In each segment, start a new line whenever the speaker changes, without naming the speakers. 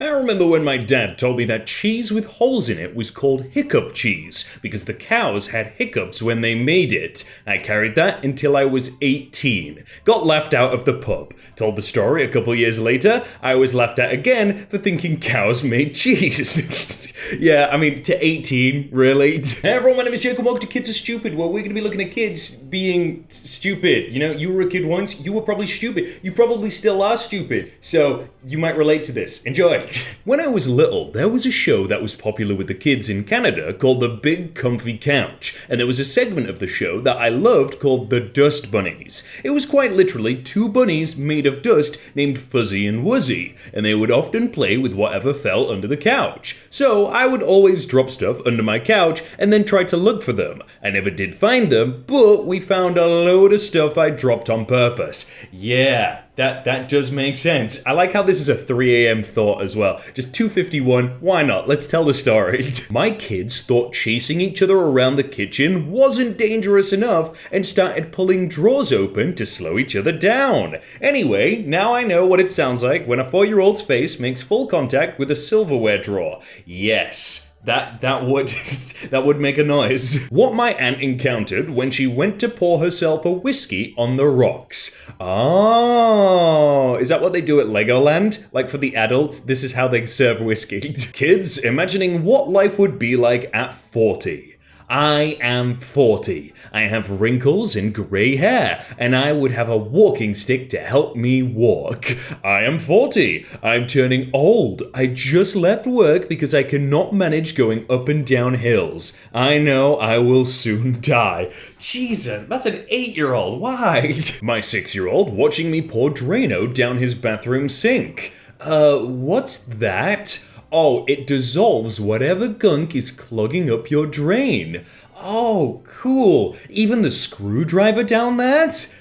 I remember when my dad told me that cheese with holes in it was called hiccup cheese because the cows had hiccups when they made it. I carried that until I was 18. Got laughed out of the pub. Told the story a couple years later. I was laughed at again for thinking cows made cheese. Yeah, I mean, to 18, really? Hey everyone, my name is Jake and welcome to Kids Are Stupid, where we're going to be looking at kids being stupid. You know, you were a kid once, you were probably stupid. You probably still are stupid. So, you might relate to this. Enjoy. When I was little, there was a show that was popular with the kids in Canada called The Big Comfy Couch, and there was a segment of the show that I loved called The Dust Bunnies. It was quite literally two bunnies made of dust named Fuzzy and Wuzzy, and they would often play with whatever fell under the couch. So I would always drop stuff under my couch and then try to look for them. I never did find them, but we found a load of stuff I dropped on purpose. Yeah. That does make sense. I like how this is a 3 a.m. thought as well. Just 2:51, why not? Let's tell the story. My kids thought chasing each other around the kitchen wasn't dangerous enough and started pulling drawers open to slow each other down. Anyway, now I know what it sounds like when a 4-year-old's face makes full contact with a silverware drawer. Yes. That would make a noise. What my aunt encountered when she went to pour herself a whiskey on the rocks. Oh, is that what they do at Legoland? Like for the adults, this is how they serve whiskey. Kids, imagining what life would be like at 40. I am 40. I have wrinkles and grey hair, and I would have a walking stick to help me walk. I am 40. I'm turning old. I just left work because I cannot manage going up and down hills. I know I will soon die. Jesus, that's an 8-year-old. Why? My 6-year-old watching me pour Drano down his bathroom sink. What's that? Oh, it dissolves whatever gunk is clogging up your drain. Oh, cool. Even the screwdriver down that?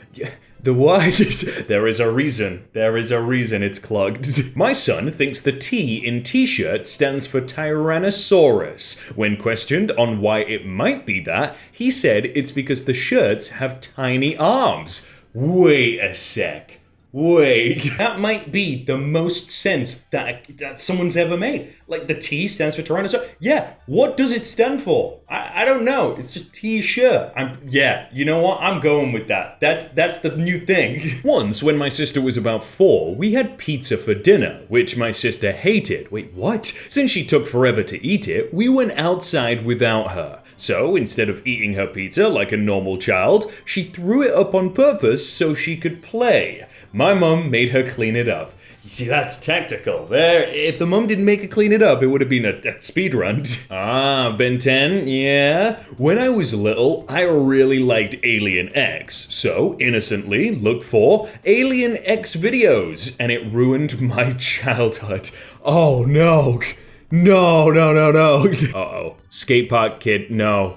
The what? There is a reason. There is a reason it's clogged. My son thinks the T in t-shirt stands for Tyrannosaurus. When questioned on why it might be that, he said it's because the shirts have tiny arms. Wait a sec. Wait, that might be the most sense that someone's ever made. Like the T stands for Tyrannosaurus. Yeah, what does it stand for? I don't know. It's just T-shirt. Yeah, you know what? I'm going with that. That's the new thing. Once, when my sister was about 4, we had pizza for dinner, which my sister hated. Wait, what? Since she took forever to eat it, we went outside without her. So, instead of eating her pizza like a normal child, she threw it up on purpose so she could play. My mum made her clean it up. You see, that's tactical. If the mum didn't make her clean it up, it would have been a speed run. Ah, Ben 10, yeah. When I was little, I really liked Alien X, so innocently looked for Alien X videos, and it ruined my childhood. Oh no. No. Uh-oh. Skate park kid, no.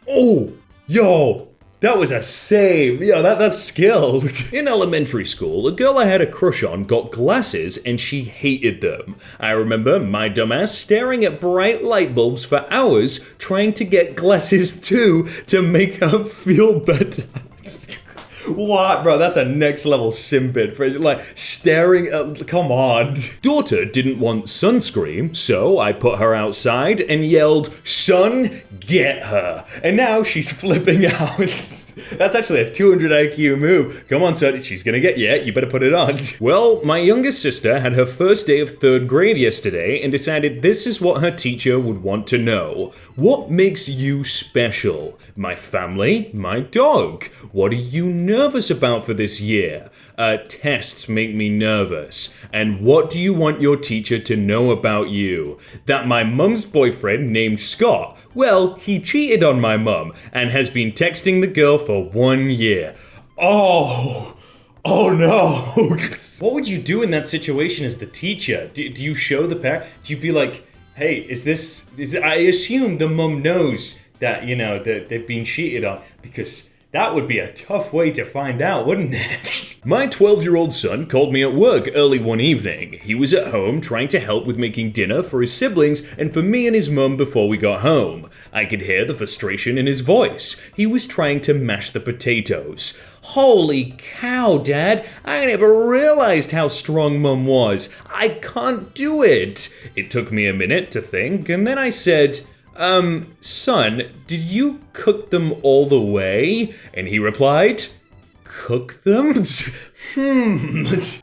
Oh, yo. That was a save. Yo, that's skilled. In elementary school, a girl I had a crush on got glasses and she hated them. I remember my dumbass staring at bright light bulbs for hours trying to get glasses too to make her feel better. What, bro? That's a next level simping for like staring at. Come on. Daughter didn't want sunscreen, so I put her outside and yelled, "Son, get her!" And now she's flipping out. That's actually a 200 IQ move. Come on, son, she's gonna get you. You better put it on. Well, my youngest sister had her first day of 3rd grade yesterday and decided this is what her teacher would want to know. What makes you special? My family, my dog. What are you nervous about for this year? Tests make me nervous. And what do you want your teacher to know about you? That my mum's boyfriend named Scott, well, he cheated on my mum and has been texting the girl for 1 year. Oh no. What would you do in that situation as the teacher? Do you show the parent? Do you be like, hey, is this I assume the mum knows that, you know, that they've been cheated on because That would be a tough way to find out, wouldn't it? My 12-year-old son called me at work early one evening. He was at home trying to help with making dinner for his siblings and for me and his mum before we got home. I could hear the frustration in his voice. He was trying to mash the potatoes. Holy cow, Dad! I never realized how strong Mum was. I can't do it. It took me a minute to think, and then I said, son, did you cook them all the way? And he replied, cook them?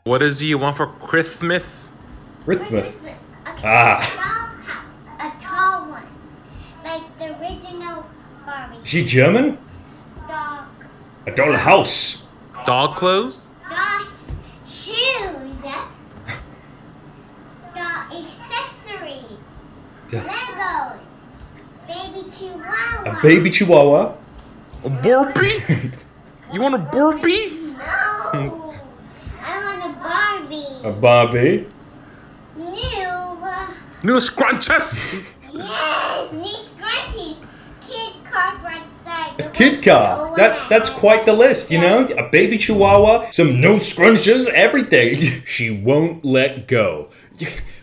What does you want for Christmas?
Christmas.
Dollhouse, a tall one, like the original Barbie.
Is she German?
Dog.
A dollhouse.
Dog clothes?
Dog shoes. Dog accessories. Legos. Baby chihuahua.
A baby chihuahua.
A Barbie? You want a Barbie?
No. I want a Barbie.
A Barbie.
New.
New scrunches?
Yes, new scrunchies. Kid car front side.
A kid car. That's quite the list, you know? A baby chihuahua, some no scrunches, everything. She won't let go.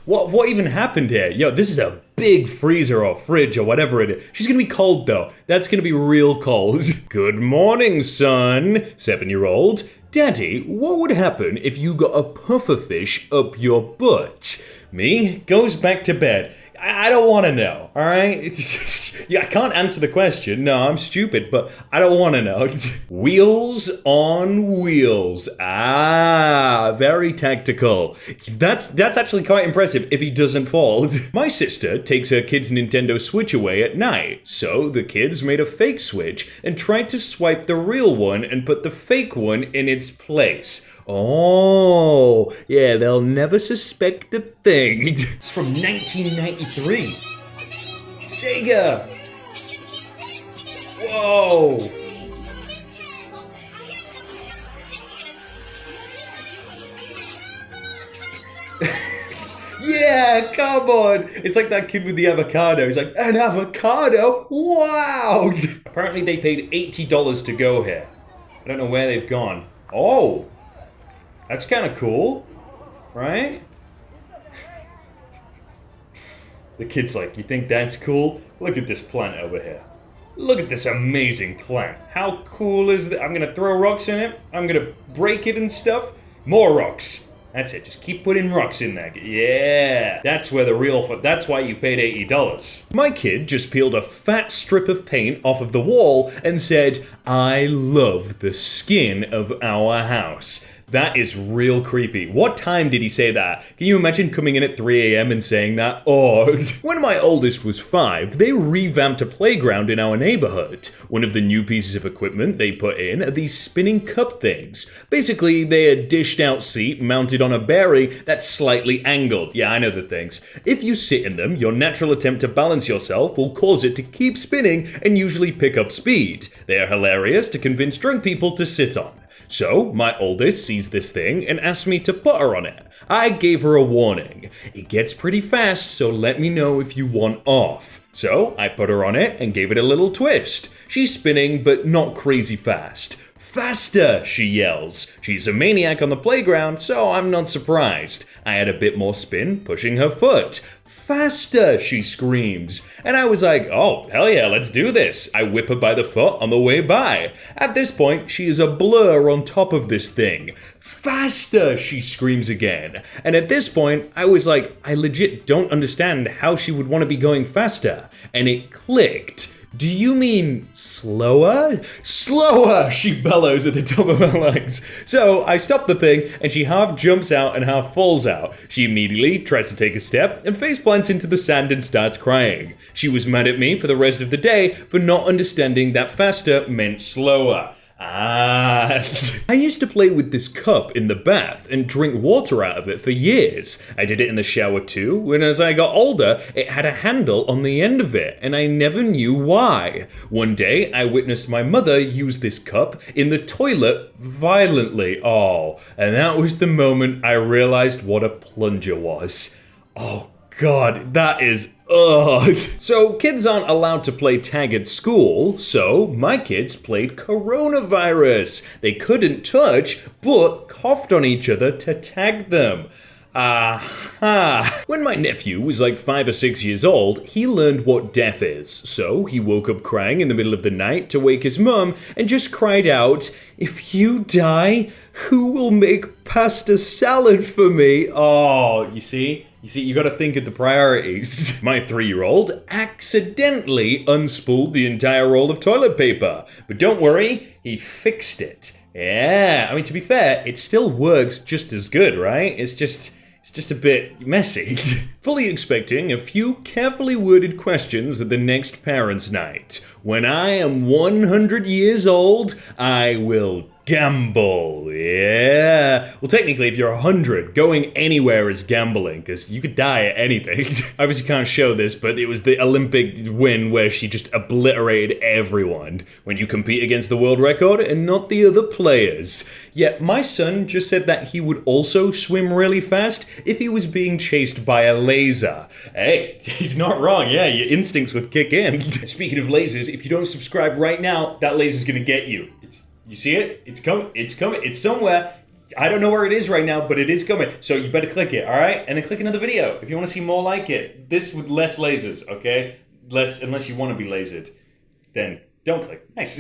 What even happened here? Yo, this is a big freezer or fridge or whatever it is. She's gonna be cold though. That's gonna be real cold. Good morning, son. 7-year-old. Daddy, what would happen if you got a pufferfish up your butt? Me? Goes back to bed. I don't want to know, alright? Yeah, I can't answer the question. No, I'm stupid, but I don't want to know. Wheels on wheels. Ah, very tactical. That's actually quite impressive if he doesn't fall. My sister takes her kid's Nintendo Switch away at night, so the kids made a fake Switch and tried to swipe the real one and put the fake one in its place. Oh, yeah, they'll never suspect a thing. It's from 1993. Sega! Whoa! Yeah, come on! It's like that kid with the avocado. He's like, an avocado? Wow! Apparently they paid $80 to go here. I don't know where they've gone. Oh! That's kind of cool, right? The kid's like, you think that's cool? Look at this plant over here. Look at this amazing plant. How cool is that? I'm gonna throw rocks in it. I'm gonna break it and stuff. More rocks. That's it, just keep putting rocks in there. Yeah, that's where the real, that's why you paid $80. My kid just peeled a fat strip of paint off of the wall and said, I love the skin of our house. That is real creepy. What time did he say that? Can you imagine coming in at 3 a.m. and saying that? Oh, when my oldest was 5, they revamped a playground in our neighborhood. One of the new pieces of equipment they put in are these spinning cup things. Basically, they're a dished out seat mounted on a berry that's slightly angled. Yeah, I know the things. If you sit in them, your natural attempt to balance yourself will cause it to keep spinning and usually pick up speed. They are hilarious to convince drunk people to sit on. So, my oldest sees this thing and asks me to put her on it. I gave her a warning. It gets pretty fast, so let me know if you want off. So, I put her on it and gave it a little twist. She's spinning, but not crazy fast. Faster, she yells. She's a maniac on the playground, so I'm not surprised. I add a bit more spin, pushing her foot. Faster, she screams. And I was like, oh, hell yeah, let's do this. I whip her by the foot on the way by. At this point, she is a blur on top of this thing. Faster, she screams again. And at this point, I was like, I legit don't understand how she would want to be going faster. And it clicked. Do you mean slower? Slower, she bellows at the top of her lungs. So I stop the thing and she half jumps out and half falls out. She immediately tries to take a step and face plants into the sand and starts crying. She was mad at me for the rest of the day for not understanding that faster meant slower. I used to play with this cup in the bath and drink water out of it for years. I did it in the shower too, and as I got older, it had a handle on the end of it, and I never knew why. One day, I witnessed my mother use this cup in the toilet violently. Oh, and that was the moment I realized what a plunger was. Oh God, that is Ugh. So kids aren't allowed to play tag at school, so my kids played coronavirus. They couldn't touch, but coughed on each other to tag them. Aha! When my nephew was like 5 or 6 years old, he learned what death is. So he woke up crying in the middle of the night to wake his mum and just cried out, "If you die, who will make pasta salad for me?" Oh, you see, you gotta think of the priorities. My 3-year-old accidentally unspooled the entire roll of toilet paper. But don't worry, he fixed it. Yeah, I mean, to be fair, it still works just as good, right? It's just a bit messy. Fully expecting a few carefully worded questions at the next parents' night. When I am 100 years old, I will gamble. Yeah. Well, technically, if you're 100, going anywhere is gambling, because you could die at anything. I obviously can't show this, but it was the Olympic win where she just obliterated everyone when you compete against the world record and not the other players. Yet my son just said that he would also swim really fast if he was being chased by a laser. Hey, he's not wrong. Yeah, your instincts would kick in. Speaking of lasers, if you don't subscribe right now, that laser's gonna get you. You see it? It's coming. It's coming. It's somewhere. I don't know where it is right now, but it is coming. So you better click it, all right? And then click another video if you want to see more like it. This with less lasers, okay? Unless you want to be lasered. Then don't click. Nice.